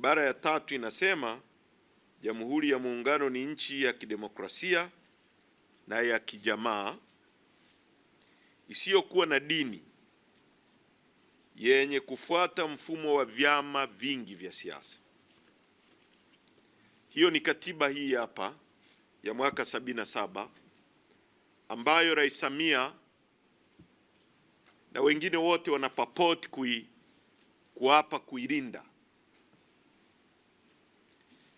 Ibara ya 3 inasema Jamhuri ya Muungano ni nchi ya kidemokrasia na ya kijamaa isiyokuwa na dini yenye kufuata mfumo wa vyama vingi vya siasa. Hiyo ni katiba hii hapa ya mwaka 77 ambayo Rais Samia na wengine wote wanapapoti kuapa kuilinda.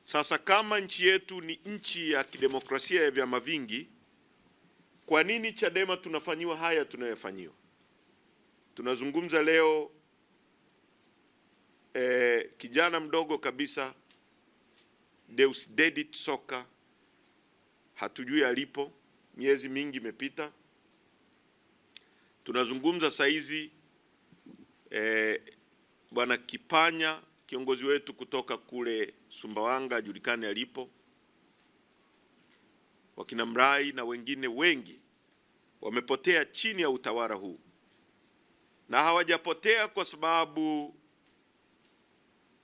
Sasa kama nchi yetu ni nchi ya kidemokrasia ya vyama vingi, kwa nini Chadema tunafanyiwa haya tunayofanyiwa? Tunazungumza leo kijana mdogo kabisa Deusdedit Soka, hatujui alipo, miezi mingi imepita. Tunazungumza saizi Bwana Kipanya, kiongozi wetu kutoka kule Sumbawanga, ajulikane alipo. Wakina Mrai na wengine wengi wamepotea chini ya utawala huu, na hawajapotea kwa sababu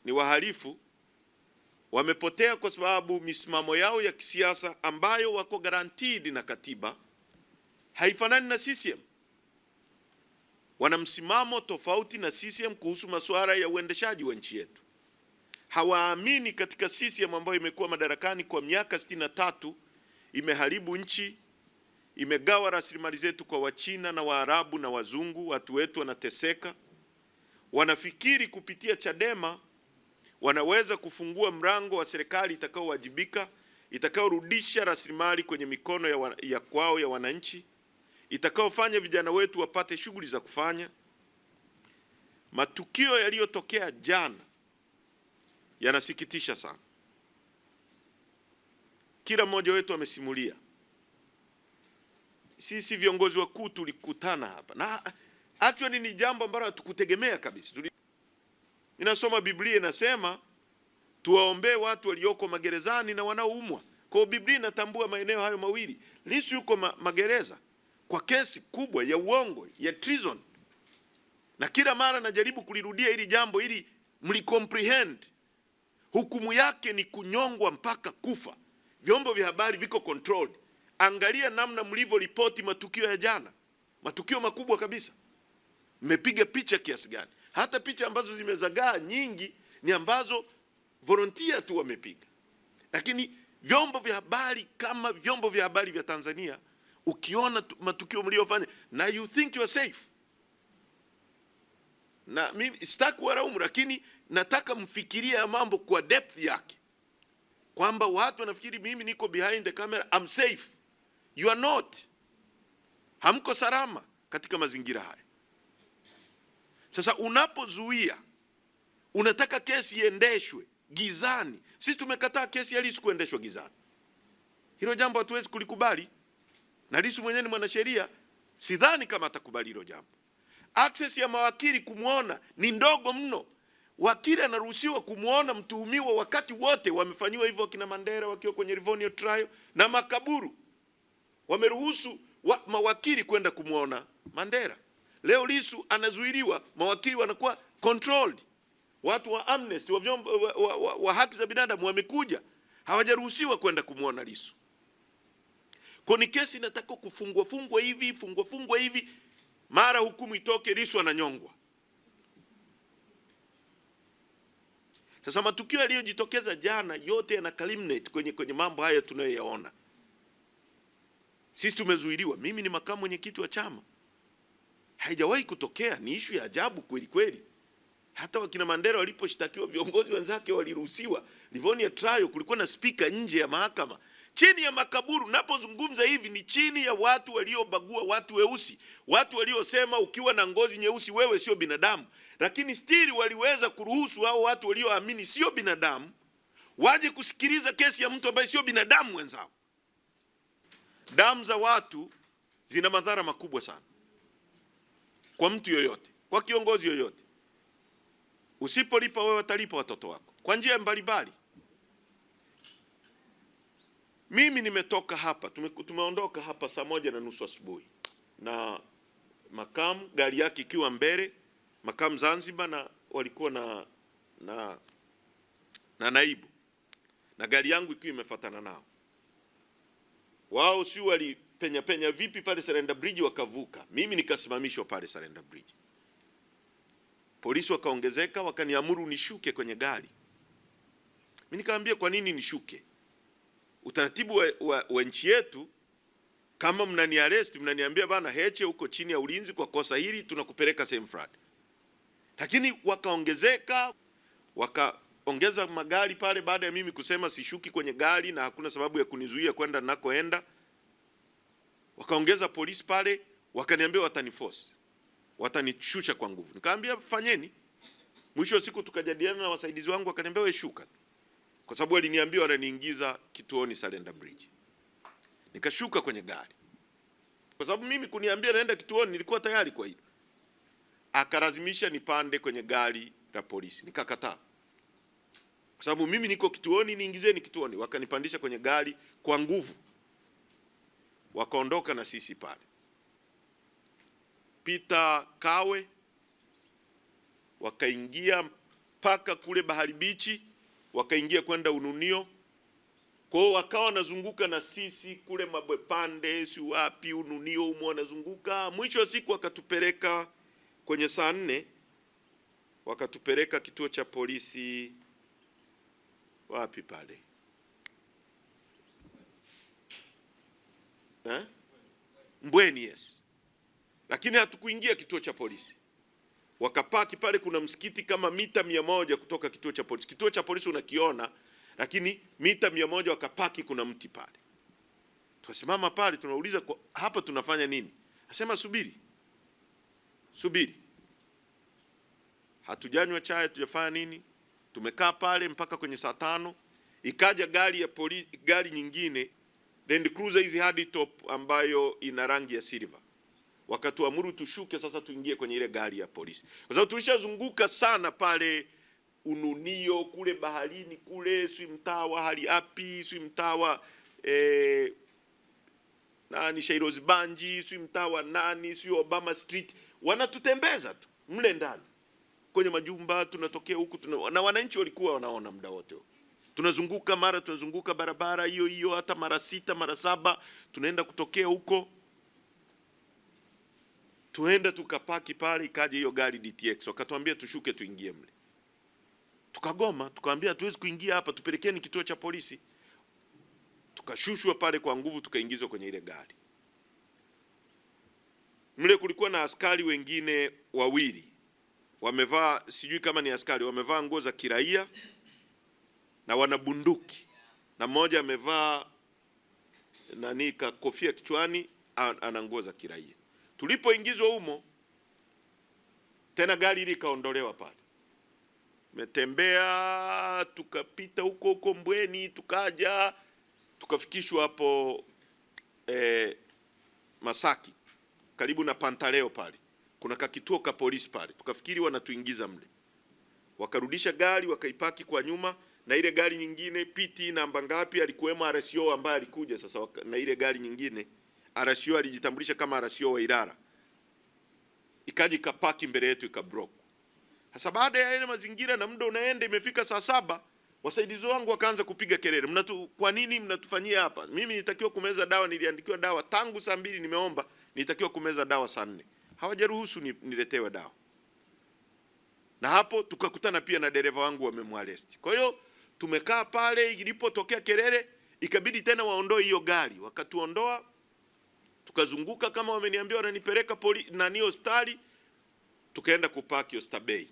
ni wahalifu. Wamepotea kwa sababu misimamo yao ya kisiasa ambayo wako guaranteed na katiba haifanani na CCM. Wana msimamo tofauti na CCM kuhusu masuala ya uendeshaji wa nchi yetu. Hawaamini katika CCM ambayo imekuwa madarakani kwa miaka 63, imeharibu nchi, imegawa rasilimali zetu kwa Wachina na Waarabu na Wazungu, watu wetu wanateseka. Wanafikiri kupitia Chadema wanaweza kufungua mlango wa serikali itakaowajibika, itakaorudisha rasilimali kwenye mikono ya kwao ya wananchi, itakaofanya vijana wetu wapate shughuli za kufanya. Matukio yaliyotokea jana yanasikitisha sana. Kila mmoja wetu amesimulia. Sisi viongozi wakuu tulikutana hapa, na actually ni jambo ambalo hatukutegemea kabisa. Ninasoma Biblia inasema tuwaombee watu walioko magerezani na wanaoumwa. Kwa hiyo Biblia inatambua maeneo hayo mawili. Lissu yuko magereza kwa kesi kubwa ya uongo, ya treason. Na kila mara najaribu kulirudia hili jambo ili mlicomprehend. Hukumu yake ni kunyongwa mpaka kufa. Vyombo vya habari viko controlled. Angalia namna mlivyoripoti matukio ya jana. Matukio makubwa kabisa. Mmepiga picha kiasi gani? Hata picha ambazo zimezagaa nyingi ni ambazo volunteer tu wamepiga. Lakini vyombo vya habari kama vyombo vya habari vya Tanzania, ukiona matukio mliofanya na you think you are safe. Na mimi sitaki kuwaraumu, lakini nataka mfikirie mambo kwa depth yake. Kwamba watu wanafikiri mimi niko behind the camera, I'm safe. You are not. Hamko salama katika mazingira haya. Sasa unapozuia, unataka kesi iendeshwe gizani. Sisi tumekataa kesi ya Lissu kuendeshwa gizani. Hilo jambo hatuwezi kulikubali. Na Lissu mwenyewe ni mwanasheria, sidhani kama atakubali hilo jambo. Access ya mawakili kumuona ni ndogo mno. Wakili anaruhusiwa kumuona mtuhumiwa wakati wote. Wamefanywa hivyo kina Mandela wakiwa kwenye Livonia trial, na Makaburu wameruhusu mawakili kwenda kumuona Mandela. Leo Lissu anazuiliwa, mawakili wanakuwa controlled. Watu wa Amnesty, wa haki za binadamu wamekuja, hawajaruhusiwa kwenda kumuona Lissu. Kwa ni kesi inataka kufungwa hivi, mara hukumu itoke, Lissu ananyongwa. Sasa matukio yaliyojitokeza jana yote yana culminate kwenye mambo haya tunayoyaona. Sisi tumezuiliwa. Mimi ni makamu mwenyekiti wa chama. Haijawahi kutokea, ni issue ya ajabu kweli kweli. Hata wakina Mandela waliposhtakiwa, viongozi wenzake waliruhusiwa. Livonia trial kulikuwa na speaker nje ya mahakama. Chini ya Makaburu, napozungumza hivi ni chini ya watu waliobagua watu weusi. Watu waliosema ukiwa na ngozi nyeusi wewe sio binadamu. Lakini still waliweza kuruhusu hao watu walioamini sio binadamu waje kusikiliza kesi ya mtu ambaye sio binadamu wenzao. Damu za watu zina madhara makubwa sana. Kwa mtu yoyote, kwa kiongozi yoyote. Usipolipa wewe watalipa watoto wako kwa njia mbalimbali. Mimi nimetoka hapa, tumeondoka hapa saa 1:30 asubuhi. Na makamu gari yake ikiwa mbele, makamu Zanzibar, na walikuwa na naibu na gari yangu ikiwa imefuatana nao. Wao si walipenya vipi pale Surrender Bridge wakavuka. Mimi nikasimamishwa pale Surrender Bridge. Polisi wakaongezeka, wakaniamuru nishuke kwenye gari. Mimi nikamwambia kwa nini nishuke? Utaratibu wa nchi yetu, kama mnani arrest mnaniambia bana Heche uko chini ya ulinzi kwa kosa hili, tunakupeleka sehemu fulani. Lakini wakaongezeka, wakaongeza magari pale baada ya mimi kusema sishuki kwenye gari na hakuna sababu ya kunizuia kwenda ninakoenda. Wakaongeza polisi pale, wakaniambia wataniforce, watanishusha kwa nguvu. Nikamwambia fanyeni. Mwisho wa siku tukajadiliana na wasaidizi wangu, wakaniambia wewe shuka. Kwa sababu waliniambia wananiingiza kituoni Surrender Bridge. Nikashuka kwenye gari. Kwa sababu mimi kuniambia naenda kituoni nilikuwa tayari kwa hilo. Akalazimisha nipande kwenye gari la polisi. Nikakataa. Kwa sababu mimi niko kituoni, niingizeni kituoni. Wakanipandisha kwenye gari kwa nguvu. Wakaondoka na sisi pale. Peter Kawe wakaingia mpaka kule Bahari Bichi, wakaingia kwenda Ununio. Kwa hiyo wakawa wanazunguka na sisi kule Mabwepande, si wapi Ununio umo wanazunguka. Mwisho wa siku wakatupeleka kwenye saa 4, wakatupeleka kituo cha polisi wapi pale? Mbweni, yes. Lakini hatukuingia kituo cha polisi. Wakapaki pale, kuna msikiti kama mita 100 kutoka kituo cha polisi. Kituo cha polisi unakiona, lakini mita 100 wakapaki, kuna mti pale. Tukasimama pale tunauliza hapa tunafanya nini? Asema subiri. Subiri. Hatujanywa chai, hatujafanya nini? Tumekaa pale mpaka kwenye saa 5. Ikaja gari ya polisi, gari nyingine Land Cruiser hizi hadi top ambayo ina rangi ya silver. Wakatuamuru tushuke sasa tuingie kwenye ile gari ya polisi. Kwa sababu tulishazunguka sana pale Ununio, kule baharini kule, si mtawa hali api, si mtawa nani Shairoz Banji, si mtawa nani, si Obama Street. Wanatutembeza tu mle ndani kwenye majumba, tunatokea huku na wananchi walikuwa wanaona muda wote. Tunazunguka, mara tunazunguka barabara hiyo hiyo hata mara 6 mara 7, tunaenda kutokea huko. Tuenda tukapaki pale, ikaja hiyo gari DTX, wakatuambia tushuke tuingie mle. Tukagoma, tukaambia hatuwezi kuingia hapa, tupelekeni kituo cha polisi. Tukashushwa pale kwa nguvu, tukaingizwa kwenye ile gari. Mle kulikuwa na askari wengine wawili. Wamevaa, sijui kama ni askari, wamevaa nguo za kiraia na wana bunduki. Na mmoja amevaa nani kofia kichwani, ana nguo za kiraia. Tulipoingizwa humo, tena gari hili kaondolewa pale. Metembea, tukapita huko Mbweni, tukaja, tukafikishwa hapo Masaki, karibu na Pantaleo pale. Kuna kakituo ka polisi pale. Tukafikiri wanatuingiza mle. Wakarudisha gari, wakaipaki kwa nyuma, na ile gari nyingine piti namba ngapi alikuwemo RCO ambaye alikuja sasa, na ile gari nyingine RCO alijitambulisha kama RCO wa Ilala. Ikaji kapaki mbele yetu, ikablock. Sasa baada ya ile mazingira na muda unaenda, imefika saa 7, wasaidizi wangu wakaanza kupiga kelele. Kwa nini mnatufanyia hapa? Mimi nitakiwa kumeza dawa, niliandikiwa dawa tangu saa 2 nimeomba, nitakiwa kumeza dawa saa 4. Hawajaruhusu niletewe dawa. Na hapo tukakutana pia na dereva wangu wamemwarrest. Kwa hiyo tumekaa pale, ilipotokea kelele ikabidi tena waondoe hiyo gari. Wakatuondoa, tukazunguka kama wameniambia wananipeleka nani hospitali, tukaenda kupaki Oysterbay.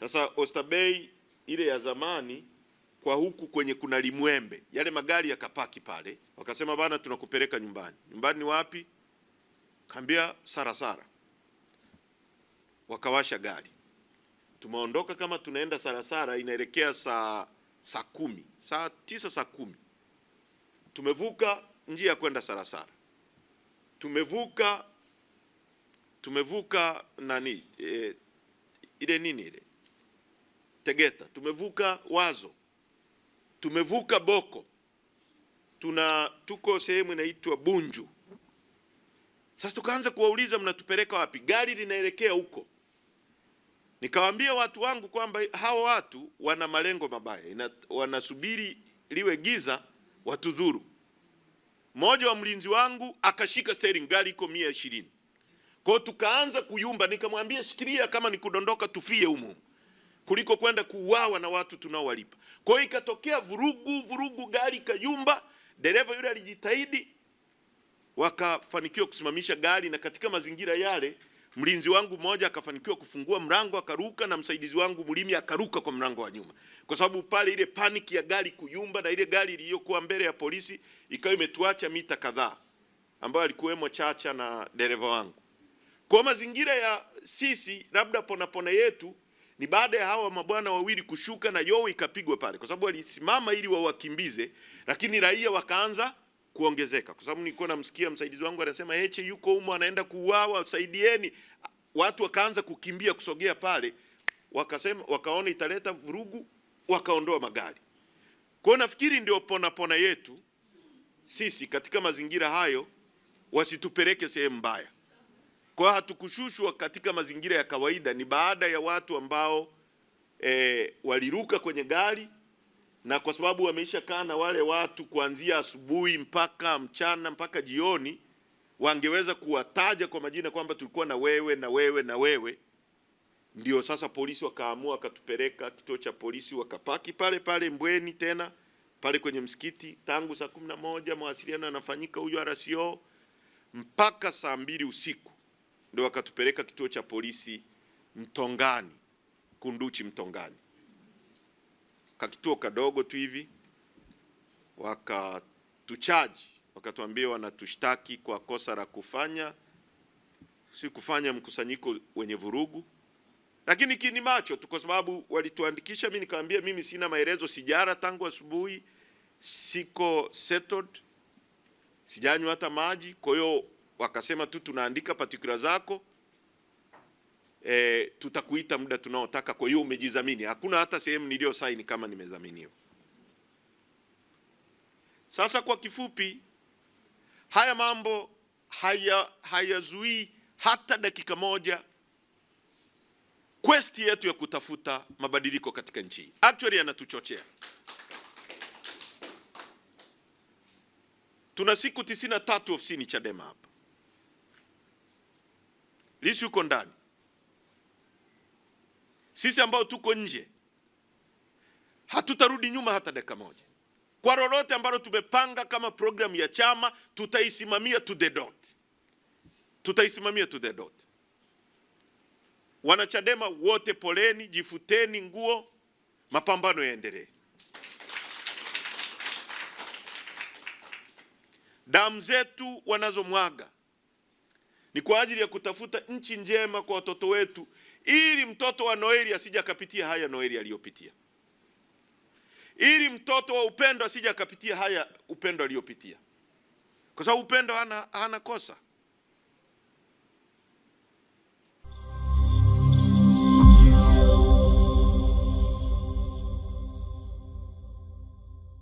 Sasa Oysterbay ile ya zamani, kwa huku kwenye kuna Limwembe, yale magari yakapaki pale. Wakasema bana tunakupeleka nyumbani. Nyumbani ni wapi? Kaambia Sarasara. Wakawasha gari. Tumeondoka kama tunaenda Sarasara, inaelekea saa 10, saa 9 saa 10. Tumevuka njia ya kwenda Sarasara. Tumevuka nani ile nini ile Tegeta, tumevuka Wazo, tumevuka Boko, tuko sehemu inaitwa Bunju. Sasa tukaanza kuwauliza mnatupeleka wapi? Gari linaelekea huko. Nikawaambia watu wangu kwamba hao watu wana malengo mabaya, wanasubiri liwe giza watudhuru. Mmoja wa mlinzi wangu akashika steering, gari iko 120. Kwa tukaanza kuyumba, nikamwambia shikilia, kama ni kudondoka tufie humo kuliko kwenda kuuawa na watu tunaowalipa. Kwa hiyo ikatokea vurugu, gari kayumba, dereva yule alijitahidi, wakafanikiwa kusimamisha gari, na katika mazingira yale mlinzi wangu mmoja akafanikiwa kufungua mlango akaruka, na msaidizi wangu mlimi akaruka kwa mlango wa nyuma, kwa sababu pale ile panic ya gari kuyumba na ile gari iliyokuwa mbele ya polisi ikawa imetuacha mita kadhaa, ambayo alikuwemo Chacha na dereva wangu. Kwa mazingira ya sisi labda pona yetu ni baada ya hawa mabwana wawili kushuka na yowe ikapigwa pale, kwa sababu walisimama ili wawakimbize, lakini raia wakaanza kuongezeka, kwa sababu nilikuwa namsikia msaidizi wangu anasema Heche yuko humo anaenda kuuawa, saidieni. Watu wakaanza kukimbia kusogea pale, wakaona italeta vurugu, wakaondoa magari. Kwa nafikiri ndio pona yetu sisi katika mazingira hayo, wasitupeleke sehemu mbaya. Kwa hatukushushwa katika mazingira ya kawaida, ni baada ya watu ambao waliruka kwenye gari, na kwa sababu wameisha kaa na wale watu kuanzia asubuhi mpaka mchana mpaka jioni, wangeweza kuwataja kwa majina kwamba tulikuwa na wewe na wewe na wewe. Ndio sasa polisi wakaamua wakatupeleka kituo cha polisi, wakapaki pale Mbweni, tena pale kwenye msikiti tangu saa 11 mawasiliano yanafanyika, huyo RCO mpaka saa 2 usiku. Ndio wakatupeleka kituo cha polisi Mtongani, Kunduchi Mtongani, kakituo kadogo tu hivi. Wakatuchaji, wakatuambia wanatushtaki kwa kosa la kufanya mkusanyiko wenye vurugu, lakini kini macho tu, kwa sababu walituandikisha. Mimi nikamwambia mimi sina maelezo, sijara tangu asubuhi, siko settled, sijanywa hata maji. Kwa hiyo wakasema tu tunaandika particular zako, tutakuita muda tunaotaka, kwa hiyo umejizamini. Hakuna hata sehemu nilio sign kama nimezaminiwa. Sasa kwa kifupi, haya mambo hayazui hata dakika moja quest yetu ya kutafuta mabadiliko katika nchi. Actually yanatuchochea. Tuna siku 93 ofisini Chadema hapa. Lissu yuko ndani. Sisi ambao tuko nje hatutarudi nyuma hata dakika moja. Kwa lolote ambalo tumepanga kama program ya chama, tutaisimamia to the dot. Tutaisimamia to the dot. Wanachadema wote poleni, jifuteni nguo, mapambano yaendelee. Damu zetu wanazomwaga ni kwa ajili ya kutafuta nchi njema kwa watoto wetu, ili mtoto wa Noeli asije akapitia haya Noeli aliyopitia, ili mtoto wa Upendo asije akapitia haya Upendo aliyopitia, kwa sababu Upendo hana kosa.